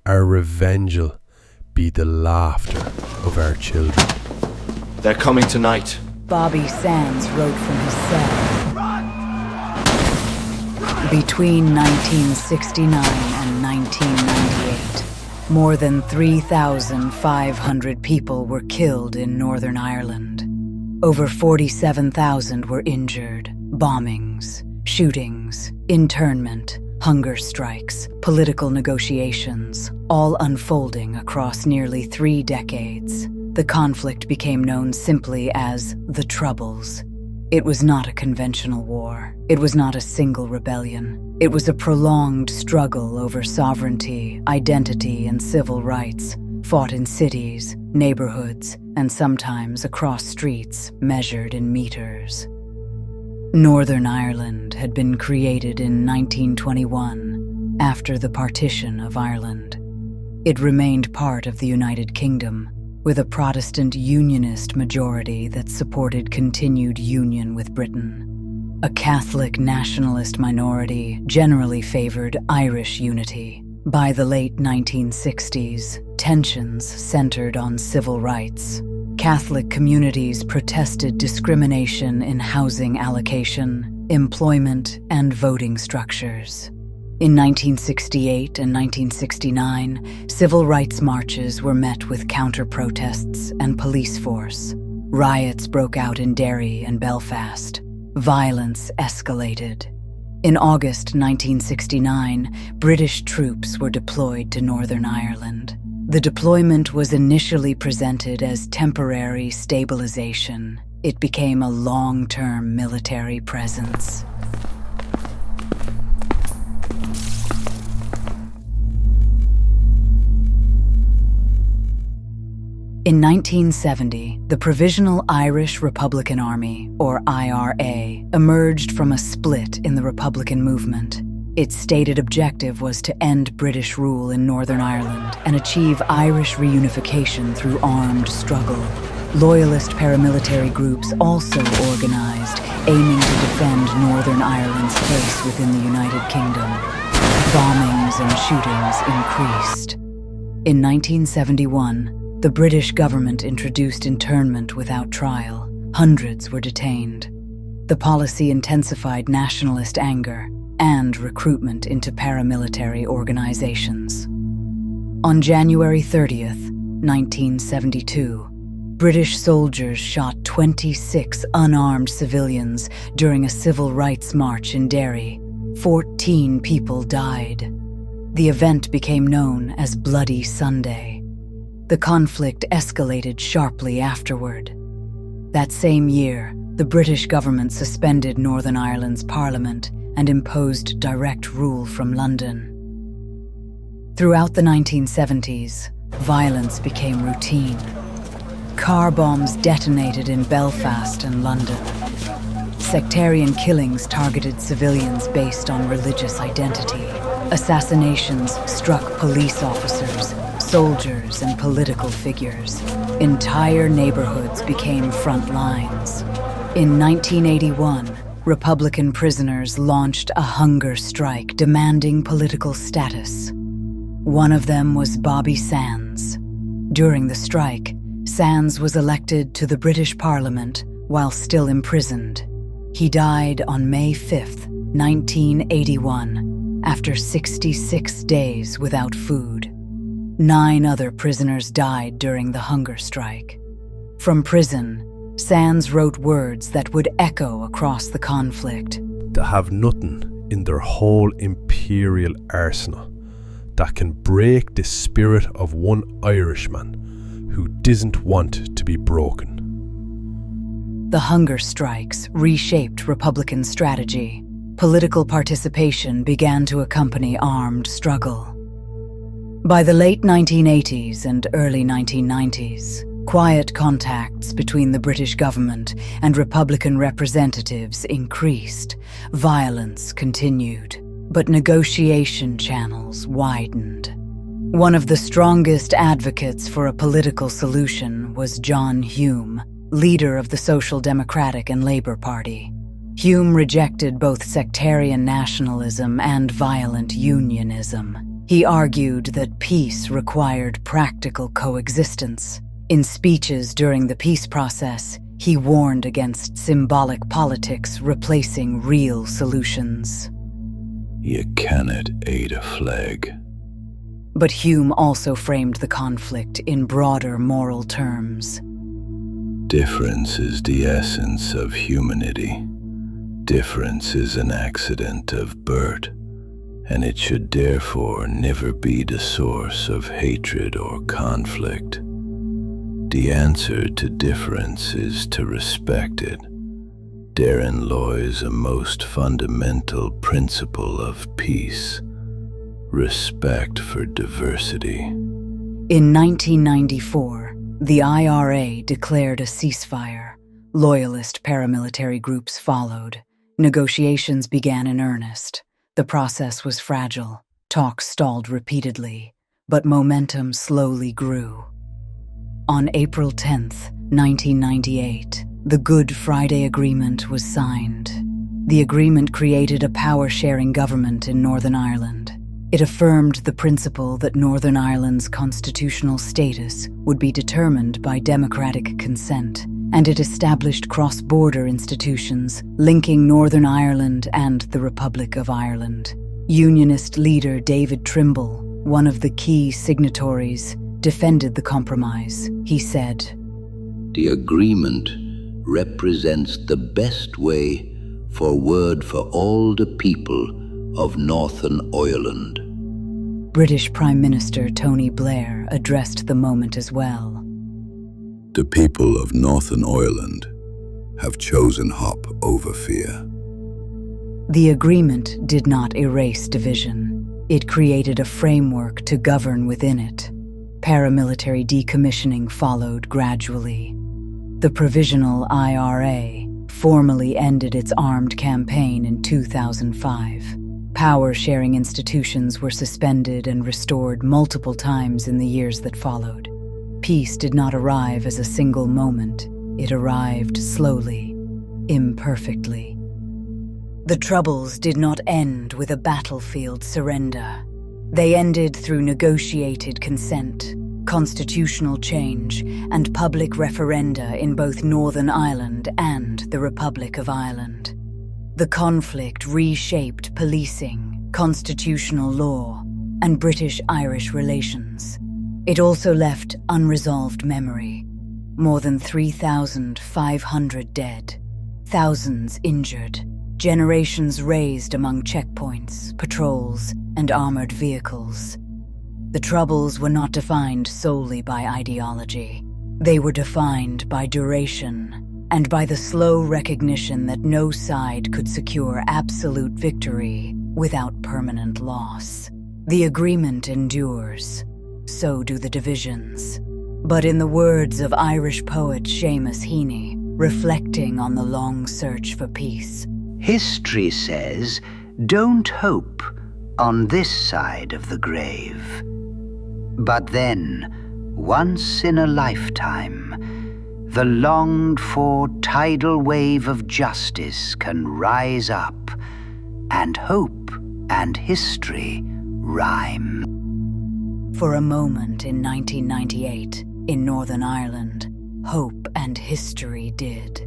our revenge'll be the laughter of our children. They're coming tonight. Bobby Sands wrote from his cell. Between 1969 and 1998, more than 3,500 people were killed in Northern Ireland. Over 47,000 were injured. Bombings, shootings, internment, hunger strikes, political negotiations, all unfolding across nearly 3 decades. The conflict became known simply as the Troubles. It was not a conventional war. It was not a single rebellion. It was a prolonged struggle over sovereignty, identity, and civil rights, fought in cities, neighborhoods, and sometimes across streets measured in meters. Northern Ireland had been created in 1921, after the partition of Ireland. It remained part of the United Kingdom, with a Protestant unionist majority that supported continued union with Britain. A Catholic nationalist minority generally favored Irish unity. By the late 1960s, tensions centered on civil rights. Catholic communities protested discrimination in housing allocation, employment, and voting structures. In 1968 and 1969, civil rights marches were met with counter-protests and police force. Riots broke out in Derry and Belfast. Violence escalated. In August 1969, British troops were deployed to Northern Ireland. The deployment was initially presented as temporary stabilization. It became a long-term military presence. In 1970, the Provisional Irish Republican Army, or IRA, emerged from a split in the Republican movement. Its stated objective was to end British rule in Northern Ireland and achieve Irish reunification through armed struggle. Loyalist paramilitary groups also organized, aiming to defend Northern Ireland's place within the United Kingdom. Bombings and shootings increased. In 1971, the British government introduced internment without trial. Hundreds were detained. The policy intensified nationalist anger and recruitment into paramilitary organizations. On January 30th, 1972, British soldiers shot 26 unarmed civilians during a civil rights march in Derry. 14 people died. The event became known as Bloody Sunday. The conflict escalated sharply afterward. That same year, the British government suspended Northern Ireland's parliament and imposed direct rule from London. Throughout the 1970s, violence became routine. Car bombs detonated in Belfast and London. Sectarian killings targeted civilians based on religious identity. Assassinations struck police officers, soldiers, and political figures. Entire neighborhoods became front lines. In 1981, Republican prisoners launched a hunger strike demanding political status. One of them was Bobby Sands. During the strike, Sands was elected to the British Parliament while still imprisoned. He died on May 5th, 1981, after 66 days without food. 9 other prisoners died during the hunger strike. From prison, Sands wrote words that would echo across the conflict. To have nothing in their whole imperial arsenal that can break the spirit of one Irishman who doesn't want to be broken. The hunger strikes reshaped Republican strategy. Political participation began to accompany armed struggle. By the late 1980s and early 1990s, quiet contacts between the British government and Republican representatives increased. Violence continued, but negotiation channels widened. One of the strongest advocates for a political solution was John Hume, leader of the Social Democratic and Labour Party. Hume rejected both sectarian nationalism and violent unionism. He argued that peace required practical coexistence. In speeches during the peace process, he warned against symbolic politics replacing real solutions. You cannot aid a flag. But Hume also framed the conflict in broader moral terms. Difference is the essence of humanity. Difference is an accident of birth, and it should therefore never be the source of hatred or conflict. The answer to difference is to respect it. Therein lies a most fundamental principle of peace: respect for diversity. In 1994, the IRA declared a ceasefire. Loyalist paramilitary groups followed. Negotiations began in earnest. The process was fragile. Talks stalled repeatedly, but momentum slowly grew. On April 10th, 1998, the Good Friday Agreement was signed. The agreement created a power-sharing government in Northern Ireland. It affirmed the principle that Northern Ireland's constitutional status would be determined by democratic consent, and it established cross-border institutions linking Northern Ireland and the Republic of Ireland. Unionist leader David Trimble, one of the key signatories, defended the compromise. He said, "The agreement represents the best way forward for all the people of Northern Ireland." British Prime Minister Tony Blair addressed the moment as well. The people of Northern Ireland have chosen hope over fear. The agreement did not erase division. It created a framework to govern within it. Paramilitary decommissioning followed gradually. The Provisional IRA formally ended its armed campaign in 2005. Power-sharing institutions were suspended and restored multiple times in the years that followed. Peace did not arrive as a single moment. It arrived slowly, imperfectly. The Troubles did not end with a battlefield surrender. They ended through negotiated consent, constitutional change, and public referenda in both Northern Ireland and the Republic of Ireland. The conflict reshaped policing, constitutional law, and British-Irish relations. It also left unresolved memory. More than 3,500 dead, thousands injured, generations raised among checkpoints, patrols, and armored vehicles. The Troubles were not defined solely by ideology. They were defined by duration, and by the slow recognition that no side could secure absolute victory without permanent loss. The agreement endures, so do the divisions. But in the words of Irish poet Seamus Heaney, reflecting on the long search for peace, "History says, don't hope on this side of the grave. But then, once in a lifetime, the longed-for tidal wave of justice can rise up, and hope and history rhyme." For a moment in 1998, in Northern Ireland, hope and history did.